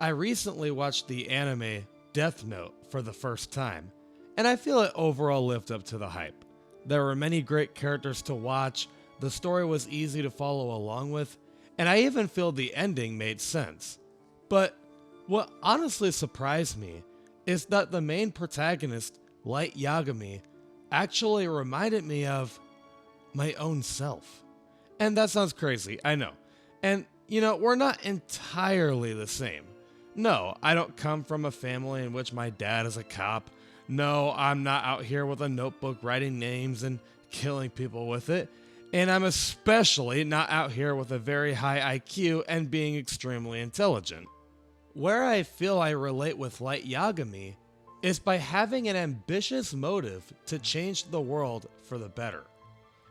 I recently watched the anime Death Note for the first time, and I feel it overall lived up to the hype. There were many great characters to watch, the story was easy to follow along with, and I even feel the ending made sense. But what honestly surprised me is that the main protagonist, Light Yagami, actually reminded me of my own self. And that sounds crazy, I know. And, we're not entirely the same. No, I don't come from a family in which my dad is a cop. No, I'm not out here with a notebook writing names and killing people with it. And I'm especially not out here with a very high IQ and being extremely intelligent. Where I feel I relate with Light Yagami is by having an ambitious motive to change the world for the better.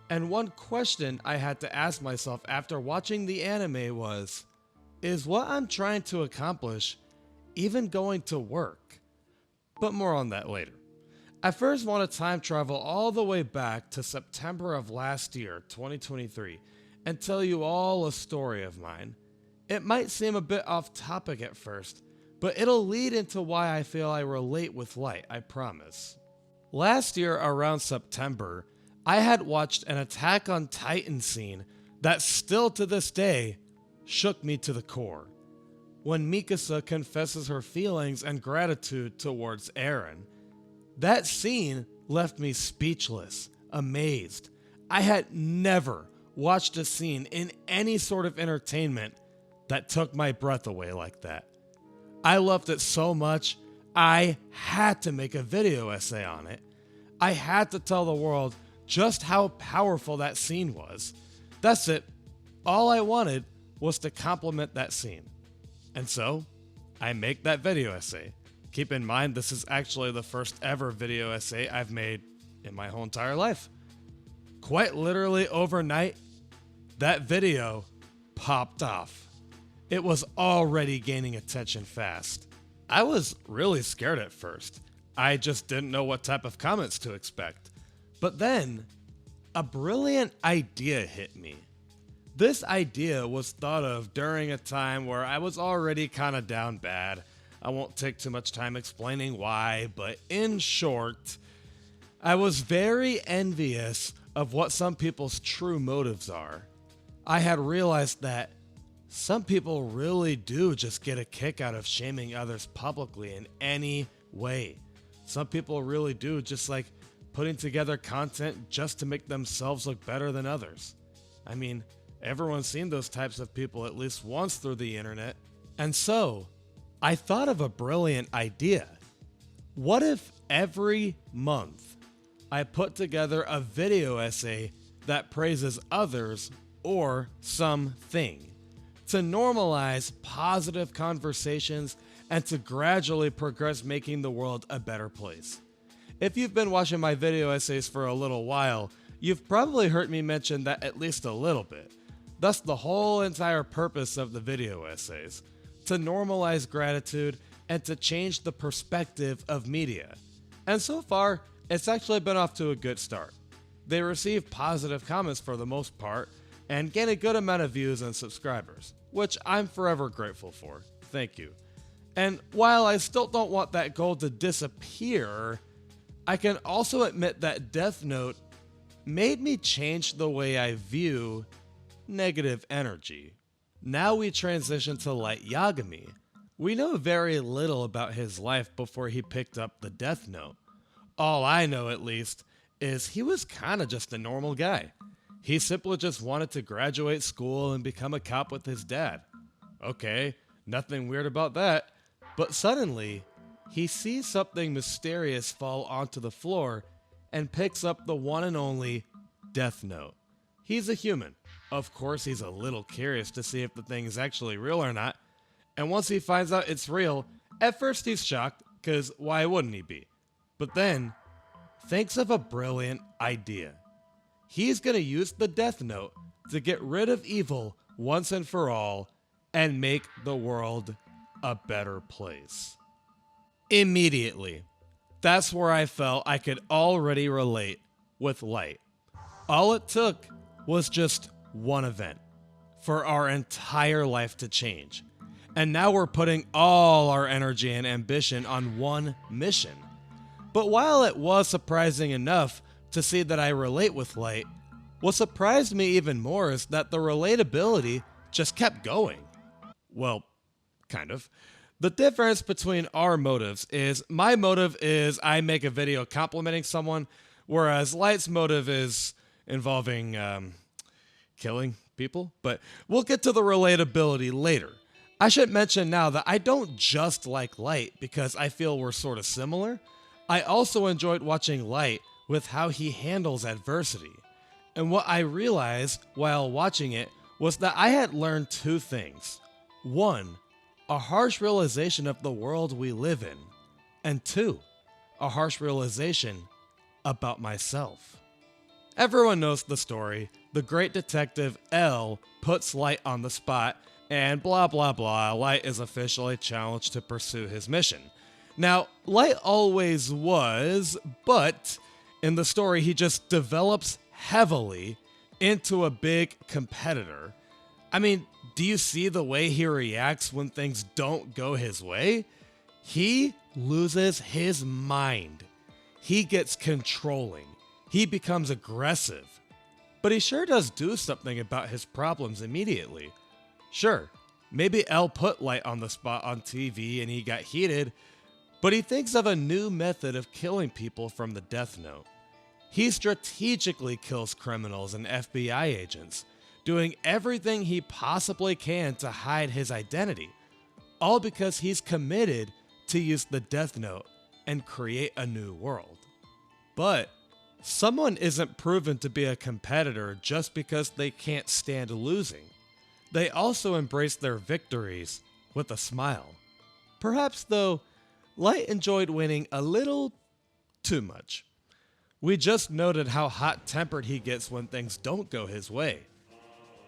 And one question I had to ask myself after watching the anime was, is what I'm trying to accomplish even going to work? But more on that later. I first want to time travel all the way back to September of last year, 2023, and tell you all a story of mine. It might seem a bit off topic at first, but it'll lead into why I feel I relate with Light, I promise. Last year around September, I had watched an Attack on Titan scene that still to this day shook me to the core. When Mikasa confesses her feelings and gratitude towards Eren. That scene left me speechless, amazed. I had never watched a scene in any sort of entertainment that took my breath away like that. I loved it so much, I had to make a video essay on it. I had to tell the world just how powerful that scene was. That's it. All I wanted was to compliment that scene. And so, I make that video essay. Keep in mind, this is actually the first ever video essay I've made in my whole entire life. Quite literally overnight, that video popped off. It was already gaining attention fast. I was really scared at first. I just didn't know what type of comments to expect. But then, a brilliant idea hit me. This idea was thought of during a time where I was already kind of down bad. I won't take too much time explaining why, but in short, I was very envious of what some people's true motives are. I had realized that some people really do just get a kick out of shaming others publicly in any way. Some people really do just like putting together content just to make themselves look better than others. I mean, everyone's seen those types of people at least once through the internet. And so, I thought of a brilliant idea. What if every month I put together a video essay that praises others or something to normalize positive conversations and to gradually progress making the world a better place? If you've been watching my video essays for a little while, you've probably heard me mention that at least a little bit. That's the whole entire purpose of the video essays, to normalize gratitude and to change the perspective of media. And so far, it's actually been off to a good start. They receive positive comments for the most part and gain a good amount of views and subscribers, which I'm forever grateful for. Thank you. And while I still don't want that goal to disappear, I can also admit that Death Note made me change the way I view negative energy. Now we transition to Light Yagami. We know very little about his life before he picked up the Death Note. All I know, at least, is he was kinda just a normal guy. He simply just wanted to graduate school and become a cop with his dad. Okay, nothing weird about that. But suddenly, he sees something mysterious fall onto the floor and picks up the one and only Death Note. He's a human. Of course, he's a little curious to see if the thing is actually real or not. And once he finds out it's real, at first he's shocked, because why wouldn't he be? But then, thinks of a brilliant idea. He's going to use the Death Note to get rid of evil once and for all and make the world a better place. Immediately, that's where I felt I could already relate with Light. All it took was just one event for our entire life to change. And now we're putting all our energy and ambition on one mission. But while it was surprising enough to see that I relate with Light, what surprised me even more is that the relatability just kept going. Well, kind of. The difference between our motives is my motive is I make a video complimenting someone, whereas Light's motive is involving killing people. But we'll get to the relatability later. I should mention now that I don't just like Light because I feel we're sort of similar. I also enjoyed watching Light with how he handles adversity. And what I realized while watching it was that I had learned two things. One, a harsh realization of the world we live in. And two, a harsh realization about myself. Everyone knows the story. The great detective L puts Light on the spot and blah blah blah, Light is officially challenged to pursue his mission. Now, Light always was, but in the story he just develops heavily into a big competitor. I mean, do you see the way he reacts when things don't go his way? He loses his mind. He gets controlling. He becomes aggressive. But he sure does do something about his problems immediately. Sure, maybe L put Light on the spot on TV and he got heated, but he thinks of a new method of killing people from the Death Note. He strategically kills criminals and FBI agents, doing everything he possibly can to hide his identity, all because he's committed to use the Death Note and create a new world. But someone isn't proven to be a competitor just because they can't stand losing. They also embrace their victories with a smile. Perhaps, though, Light enjoyed winning a little too much. We just noted how hot-tempered he gets when things don't go his way.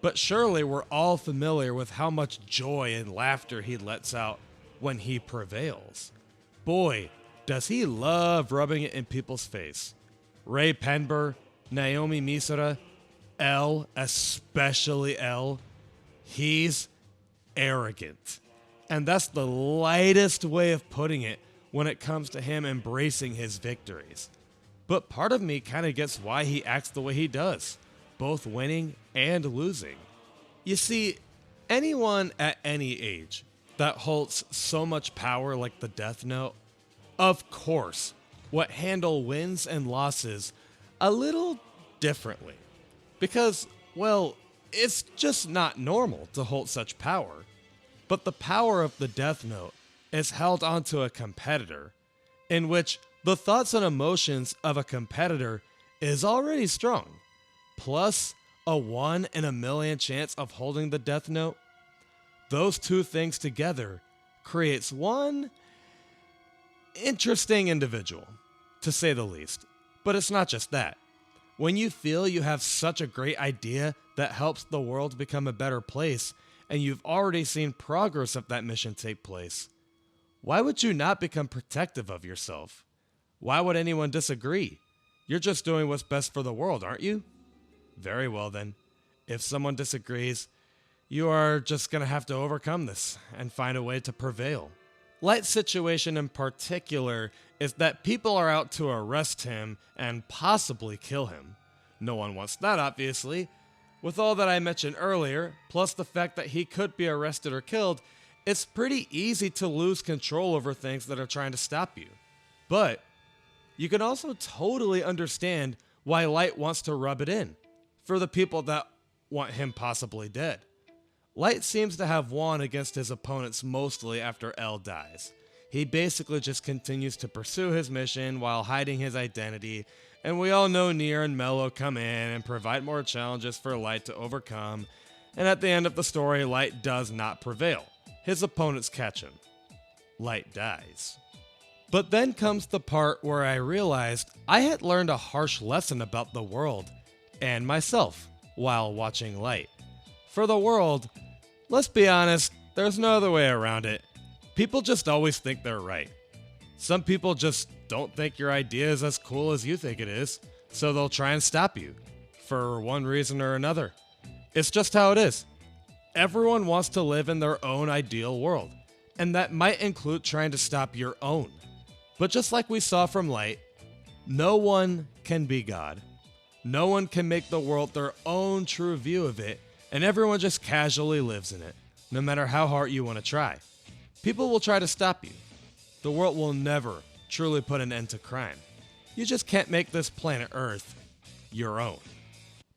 But surely we're all familiar with how much joy and laughter he lets out when he prevails. Boy, does he love rubbing it in people's face. Ray Penber, Naomi Misora, L, especially L, he's arrogant. And that's the lightest way of putting it when it comes to him embracing his victories. But part of me kind of gets why he acts the way he does, both winning and losing. You see, anyone at any age that holds so much power like the Death Note, of course, would handle wins and losses a little differently. Because, well, it's just not normal to hold such power. But the power of the Death Note is held onto a competitor, in which the thoughts and emotions of a competitor is already strong, plus a 1 in a million chance of holding the Death Note. Those two things together creates one interesting individual, to say the least. But it's not just that. When you feel you have such a great idea that helps the world become a better place, and you've already seen progress of that mission take place, why would you not become protective of yourself? Why would anyone disagree? You're just doing what's best for the world, aren't you? Very well then. If someone disagrees, you are just going to have to overcome this and find a way to prevail. Light's situation in particular is that people are out to arrest him and possibly kill him. No one wants that, obviously. With all that I mentioned earlier, plus the fact that he could be arrested or killed, it's pretty easy to lose control over things that are trying to stop you. But you can also totally understand why Light wants to rub it in, for the people that want him possibly dead. Light seems to have won against his opponents mostly after L dies. He basically just continues to pursue his mission while hiding his identity, and we all know Nier and Mello come in and provide more challenges for Light to overcome, and at the end of the story, Light does not prevail. His opponents catch him. Light dies. But then comes the part where I realized I had learned a harsh lesson about the world and myself while watching Light. For the world, let's be honest, there's no other way around it. People just always think they're right. Some people just don't think your idea is as cool as you think it is, so they'll try and stop you, for one reason or another. It's just how it is. Everyone wants to live in their own ideal world, and that might include trying to stop your own. But just like we saw from Light, no one can be God. No one can make the world their own true view of it, and everyone just casually lives in it, no matter how hard you want to try. People will try to stop you. The world will never truly put an end to crime. You just can't make this planet Earth your own.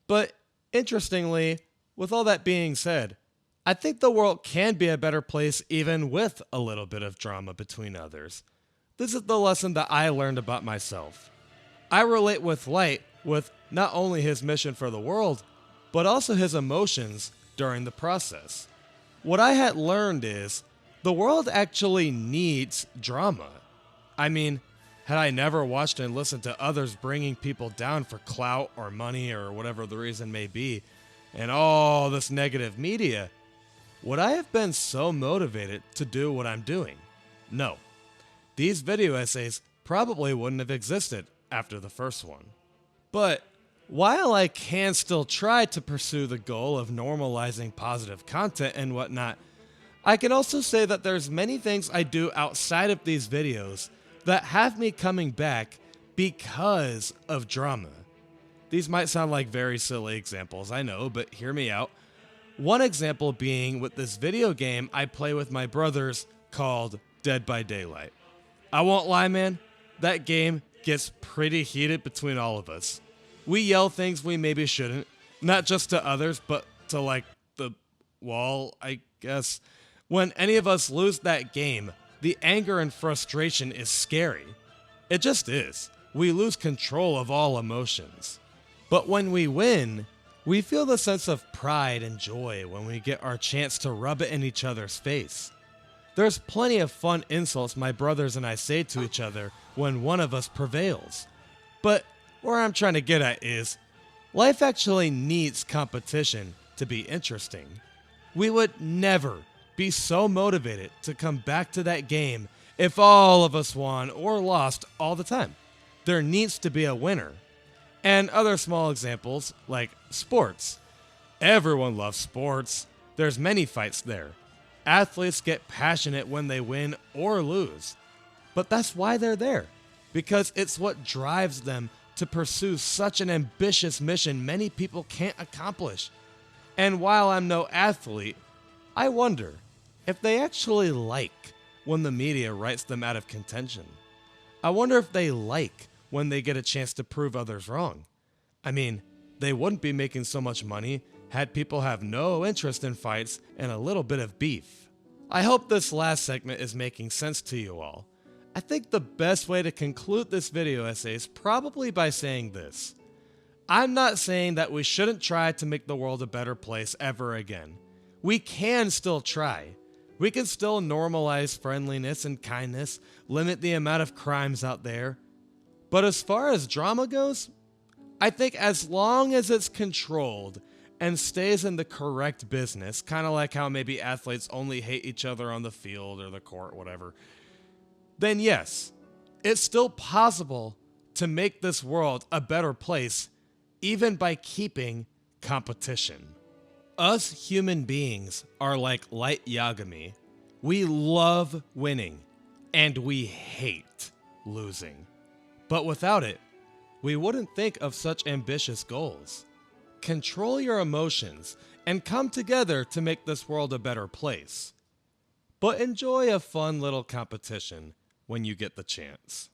But interestingly, with all that being said, I think the world can be a better place even with a little bit of drama between others. This is the lesson that I learned about myself. I relate with Light with not only his mission for the world, but also his emotions during the process. What I had learned is the world actually needs drama. I mean, had I never watched and listened to others bringing people down for clout or money or whatever the reason may be, and all this negative media, would I have been so motivated to do what I'm doing? No. These video essays probably wouldn't have existed after the first one. But while I can still try to pursue the goal of normalizing positive content and whatnot, I can also say that there's many things I do outside of these videos that have me coming back because of drama. These might sound like very silly examples, I know, but hear me out. One example being with this video game I play with my brothers called Dead by Daylight. I won't lie, man, that game gets pretty heated between all of us. We yell things we maybe shouldn't, not just to others, but to like the wall, I guess. When any of us lose that game, the anger and frustration is scary. It just is. We lose control of all emotions. But when we win, we feel the sense of pride and joy when we get our chance to rub it in each other's face. There's plenty of fun insults my brothers and I say to each other when one of us prevails. But where I'm trying to get at is, life actually needs competition to be interesting. We would never be so motivated to come back to that game if all of us won or lost all the time. There needs to be a winner. And other small examples, like sports. Everyone loves sports. There's many fights there. Athletes get passionate when they win or lose. But that's why they're there, because it's what drives them to pursue such an ambitious mission many people can't accomplish. And while I'm no athlete, I wonder if they actually like when the media writes them out of contention. I wonder if they like when they get a chance to prove others wrong. I mean, they wouldn't be making so much money had people have no interest in fights and a little bit of beef. I hope this last segment is making sense to you all. I think the best way to conclude this video essay is probably by saying this. I'm not saying that we shouldn't try to make the world a better place ever again. We can still try. We can still normalize friendliness and kindness, limit the amount of crimes out there. But as far as drama goes, I think as long as it's controlled and stays in the correct business, kind of like how maybe athletes only hate each other on the field or the court, whatever, then yes, it's still possible to make this world a better place, even by keeping competition. Us human beings are like Light Yagami. We love winning, and we hate losing. But without it, we wouldn't think of such ambitious goals. Control your emotions and come together to make this world a better place. But enjoy a fun little competition when you get the chance.